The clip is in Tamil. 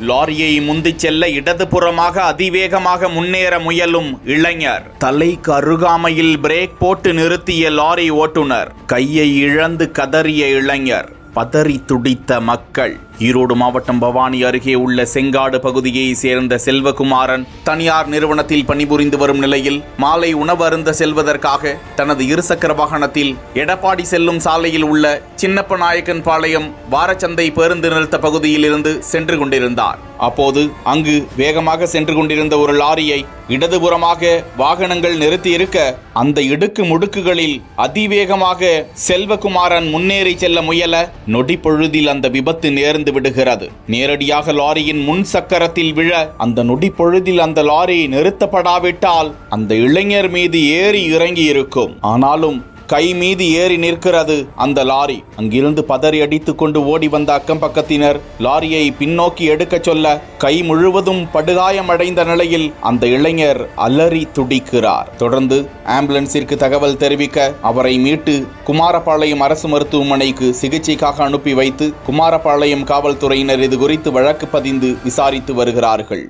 லாரியை முந்திச் செல்ல இடதுபுறமாக அதிவேகமாக முன்னேற முயலும் இளைஞர். தலைக்கு அருகாமையில் பிரேக் போட்டு நிறுத்திய லாரி ஓட்டுநர். கையை இழந்து கதறிய இளைஞர். பதறி துடித்த மக்கள். ஈரோடு மாவட்டம் பவானி அருகே உள்ள செங்காடு பகுதியை சேர்ந்த செல்வகுமாரன் தனியார் நிறுவனத்தில் பணிபுரிந்து வரும் நிலையில் மாலை உணவு அருந்த செல்வதற்காக தனது இருசக்கர வாகனத்தில் எடப்பாடி செல்லும் சாலையில் உள்ள சின்னப்பநாயக்கன் பாளையம் வாரச்சந்தை பேருந்து நிறுத்த பகுதியில் இருந்து சென்று கொண்டிருந்தார். அப்போது அங்கு வேகமாக சென்று கொண்டிருந்த ஒரு லாரியை இடதுபுறமாக வாகனங்கள் நிறுத்தியிருக்க அந்த இடுக்கு முடுக்குகளில் அதிவேகமாக செல்வகுமாரன் முன்னேறி செல்ல முயல நொடி பொழுதில் அந்த விபத்து நேர்ந்து விடுகிறது. நேரடியாக லாரியின் முன் சக்கரத்தில் விழ அந்த நொடி பொழுதில் அந்த லாரி நிறுத்தப்படாவிட்டால் அந்த இளைஞர் மீது ஏறி இறங்கி இருக்கும். ஆனாலும் கை மீது ஏறி நிற்கிறது அந்த லாரி. அங்கிருந்து பதறி அடித்துக் கொண்டு ஓடி வந்த அக்கம் பக்கத்தினர் லாரியை பின்னோக்கி எடுக்க சொல்ல கை முழுவதும் படுகாயமடைந்த நிலையில் அந்த இளைஞர் அலறி துடிக்கிறார். தொடர்ந்து ஆம்புலன்ஸிற்கு தகவல் தெரிவிக்க அவரை மீட்டு குமாரபாளையம் அரசு மருத்துவமனைக்கு சிகிச்சைக்காக அனுப்பி வைத்து குமாரபாளையம் காவல்துறையினர் இது குறித்து வழக்கு பதிந்து விசாரித்து வருகிறார்கள்.